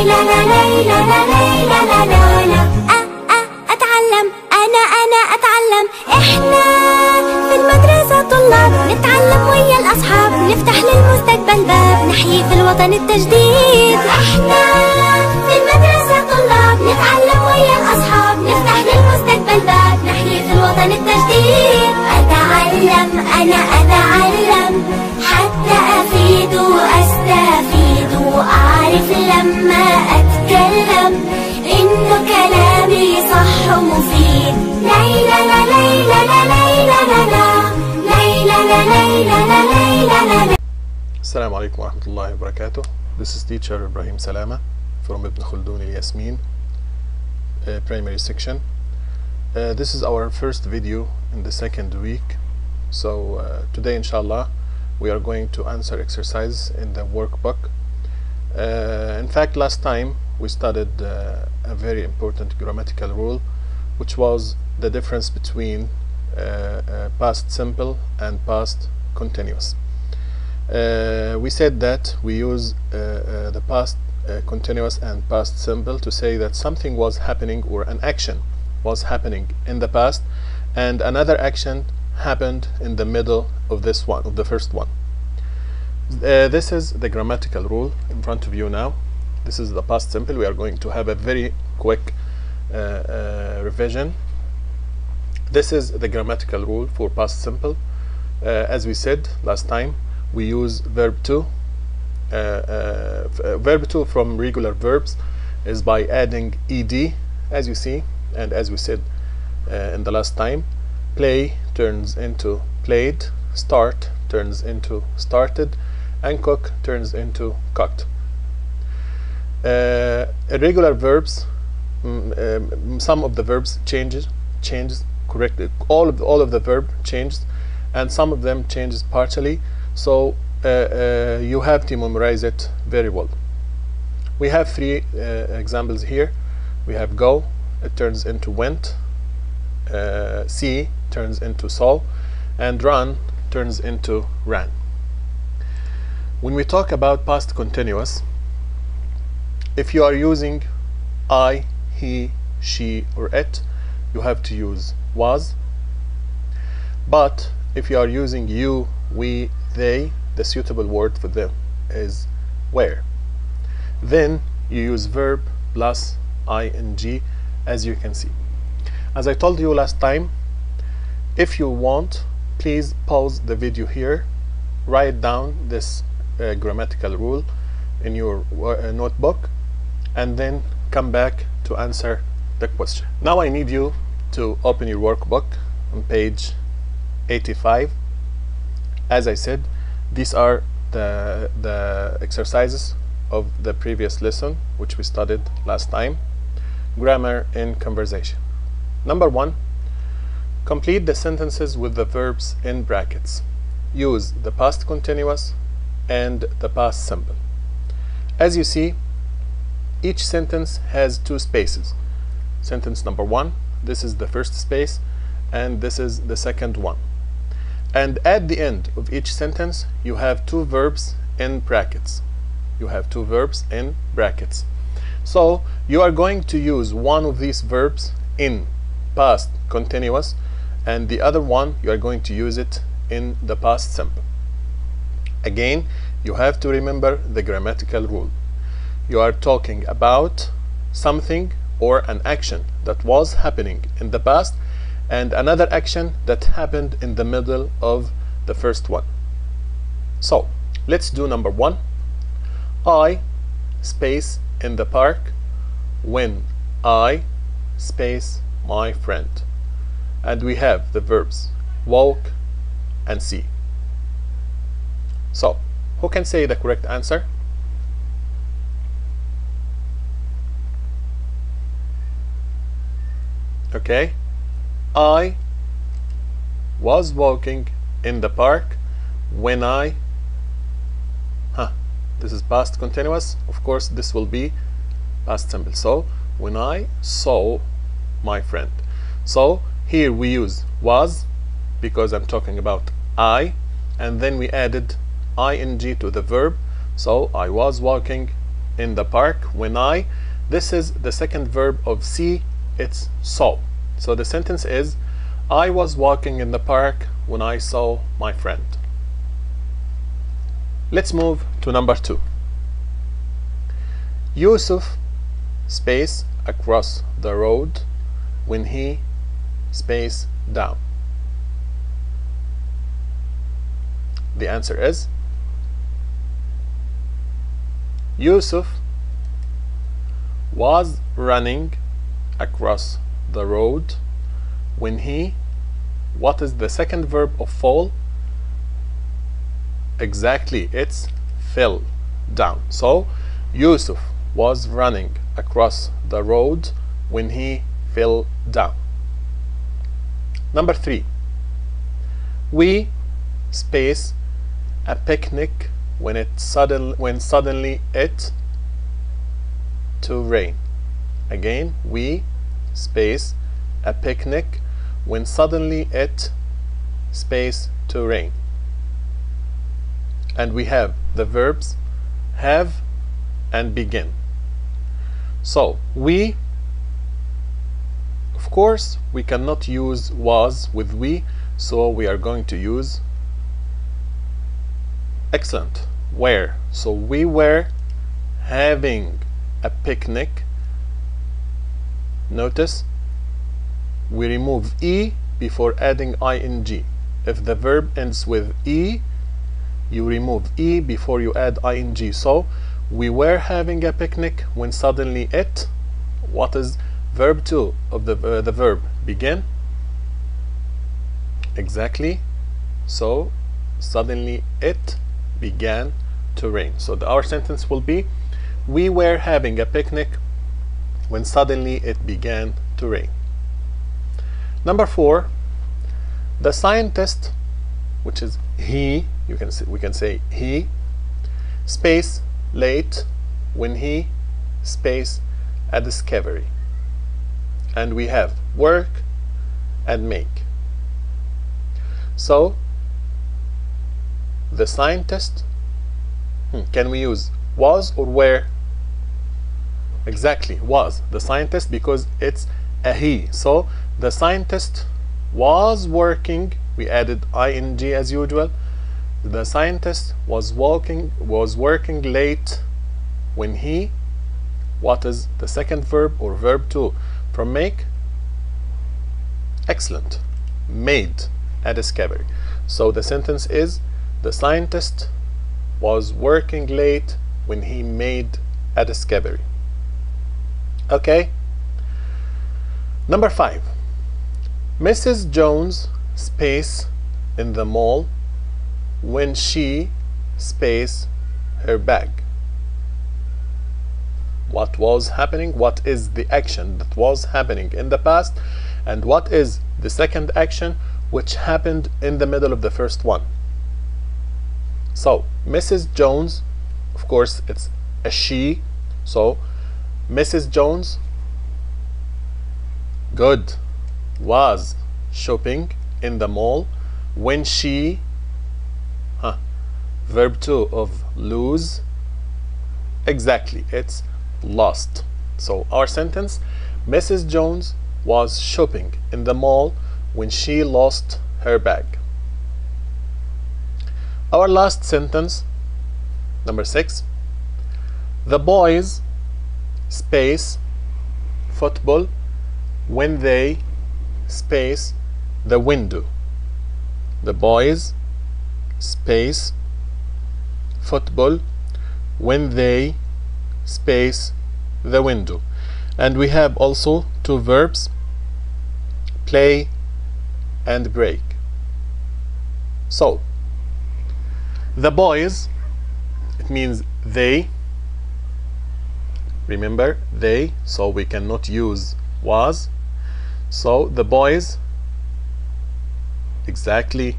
ليلى لا ليلى لا ليلى لا لا لا. أتعلم أنا أتعلم. إحنا في المدرسة طلاب نتعلم ويا الأصحاب، نفتح للمستقبل باب، نحيي في الوطن التجديد. إحنا في المدرسة طلاب نتعلم ويا الأصحاب، نفتح للمستقبل باب، نحيي في الوطن التجديد. أتعلم أنا أتعلم حتى أفيد وأستفيد، وأعرف لما أتكلم إنه كلامي صح ومفيد. ليلى لا ليلى لا ليلى لا لا ليلى لا ليلى لا ليلى لا. السلام عليكم ورحمة الله وبركاته. This is teacher Ibrahim Salama from Ibn Khaldun Al-Yasmin primary section. This is our first video in the second week. So today inshallah we are going to answer exercises in the workbook. In fact, last time we studied a very important grammatical rule, which was the difference between past simple and past continuous. We said that we use the past continuous and past simple to say that something was happening, or an action was happening in the past, and another action happened in the middle of this one, of the first one. This is the grammatical rule in front of you now. This is the past simple. We are going to have a very quick revision. This is the grammatical rule for past simple. As we said last time, we use verb to. Verb to from regular verbs is by adding ed, as you see, and as we said in the last time. Play turns into played, start turns into started, and cook turns into cooked. Irregular verbs, some of the verbs changes correctly. All of the verb changes, and some of them changes partially. So you have to memorize it very well. We have three examples here. We have go, it turns into went. See turns into saw, and run turns into ran. When we talk about past continuous, if you are using I, he, she, or it, you have to use was. But if you are using you, we, they, the suitable word for them is were. Then you use verb plus ing, as you can see. As I told you last time, if you want, please pause the video here, write down this grammatical rule in your notebook, and then come back to answer the question. Now I need you to open your workbook on page 85. As I said, these are the exercises of the previous lesson, which we studied last time. Grammar in conversation. Number 1, complete the sentences with the verbs in brackets. Use the past continuous and the past simple. As you see, each sentence has two spaces. Sentence number 1, this is the first space, and this is the second one. And at the end of each sentence, you have two verbs in brackets. You have two verbs in brackets. So you are going to use one of these verbs in past continuous, and the other one you are going to use it in the past simple. Again, you have to remember the grammatical rule. You are talking about something or an action that was happening in the past, and another action that happened in the middle of the first one. So let's do number 1. I space in the park when I space my friend, and we have the verbs walk and see. So who can say the correct answer? Okay, I was walking in the park when I, this is past continuous, of course this will be past simple. So when I saw my friend. So here we use was because I'm talking about I, and then we added ing to the verb. So I was walking in the park when I, this is the second verb of see, it's saw. So the sentence is, I was walking in the park when I saw my friend. Let's move to number 2. Yusuf space across the road when he space down. The answer is Yusuf was running across the road when he, what is the second verb of fall? Exactly, it's fell down. So Yusuf was running across the road when he fell down. Number 3. We space a picnic when suddenly it to rain. Again, we space a picnic when suddenly it space to rain. And we have the verbs have and begin. So we, of course, we cannot use was with we, so we are going to use excellent were. So we were having a picnic. Notice we remove e before adding ing. If the verb ends with e, you remove e before you add ing. So we were having a picnic when suddenly it, what is verb 2 of the verb begin? Exactly. So suddenly it began to rain. So our sentence will be, we were having a picnic when suddenly it began to rain. Number 4, the scientist, which is he, we can say he space late when he space a discovery. And we have work and make. So the scientist, can we use was or were? Exactly, was. The scientist, because it's a he. So the scientist was working, we added ing as usual. The scientist was working late when he, what is the second verb or verb 2 from make? Excellent, made a discovery. So the sentence is, the scientist was working late when he made a discovery. Okay. Number 5, Mrs. Jones space in the mall when she space her bag. What was happening? What is the action that was happening in the past, and what is the second action which happened in the middle of the first one? So Mrs. Jones, of course it's a she, so Mrs. Jones, good, was shopping in the mall when she, verb 2 of lose, exactly, it's lost. So our sentence, Mrs. Jones was shopping in the mall when she lost her bag. Our last sentence, number 6, the boys space football when they space the window. The boys space football when they space the window. And we have also 2 verbs, play and break. So the boys, it means they, remember they, so we cannot use was. So the boys, exactly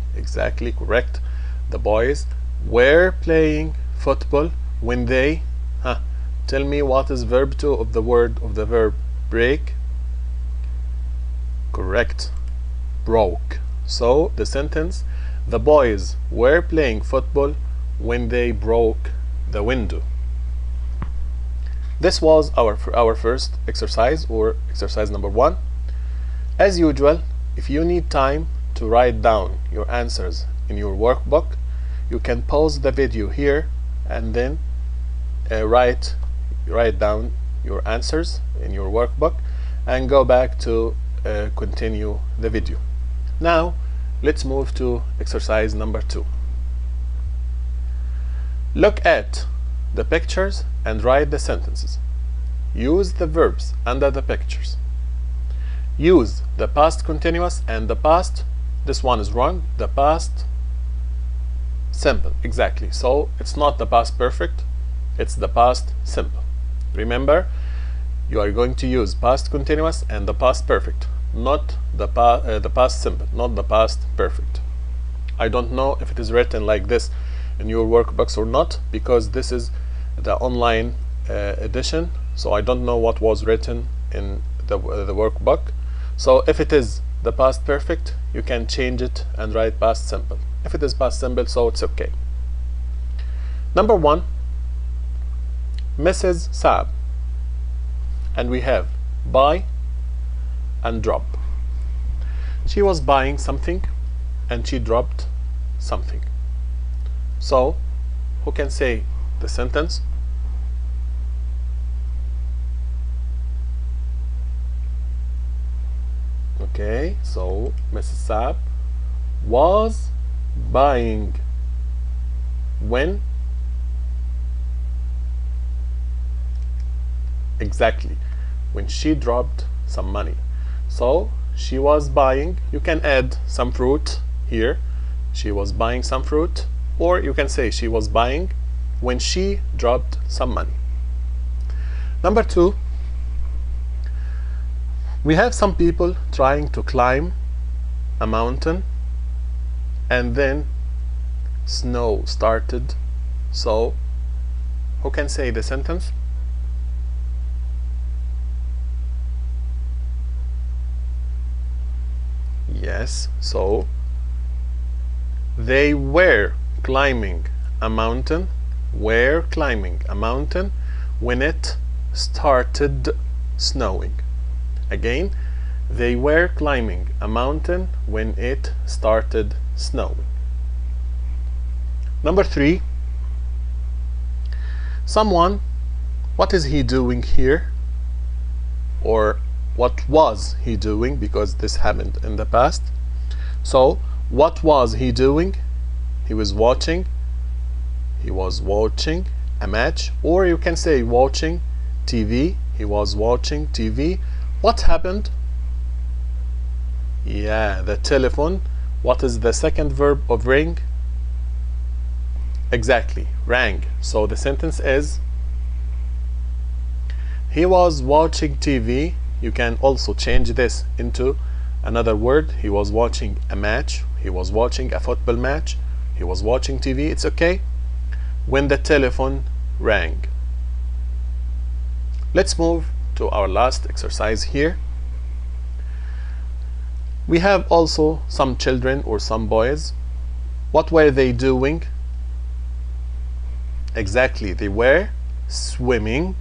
correct, the boys were playing football when they, tell me what is verb 2 of the verb break? Correct, broke. So the sentence, the boys were playing football when they broke the window. This was our first exercise, or exercise number 1. As usual, if you need time to write down your answers in your workbook, you can pause the video here and then write down your answers in your workbook and go back to continue the video. Now let's move to exercise number 2. Look at the pictures and write the sentences. Use the verbs under the pictures. Use the past continuous and the past, this one is wrong, the past simple. Exactly. So it's not the past perfect, it's the past simple. Remember, you are going to use past continuous and the past perfect, not the past simple, not the past perfect. I don't know if it is written like this in your workbooks or not, because this is the online edition, so I don't know what was written in the workbook. So if it is the past perfect, you can change it and write past simple. If it is past simple, so it's okay. Number 1, Mrs. Saab, and we have buy and drop. She was buying something and she dropped something. So who can say the sentence? Okay, so Mrs. Saab was buying when? Exactly, when she dropped some money. So she was buying, you can add some fruit here, she was buying some fruit, or you can say she was buying when she dropped some money. Number 2, we have some people trying to climb a mountain and then snow started. So who can say the sentence? Yes, so they were climbing a mountain, when it started snowing. Again, they were climbing a mountain when it started snowing. Number 3, someone, what is he doing here? Or what was he doing, because this happened in the past. So what was he doing? He was watching a match, or you can say watching TV. He was watching TV. What happened? Yeah, the telephone. What is the second verb of ring? Exactly, rang. So the sentence is, he was watching TV. You can also change this into another word. He was watching a match, he was watching a football match, he was watching TV. It's okay. When the telephone rang. Let's move to our last exercise here. We have also some children or some boys. What were they doing? Exactly, they were swimming.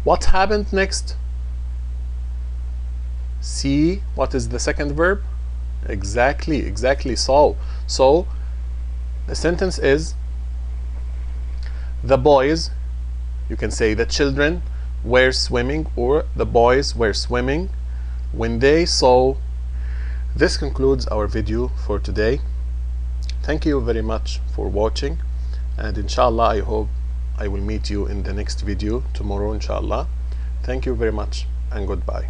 What happened next? See, what is the second verb? Exactly, so the sentence is, the boys, you can say the children were swimming, or the boys were swimming when they saw. This concludes our video for today. Thank you very much for watching, and inshallah I hope I will meet you in the next video tomorrow, inshallah. Thank you very much and goodbye.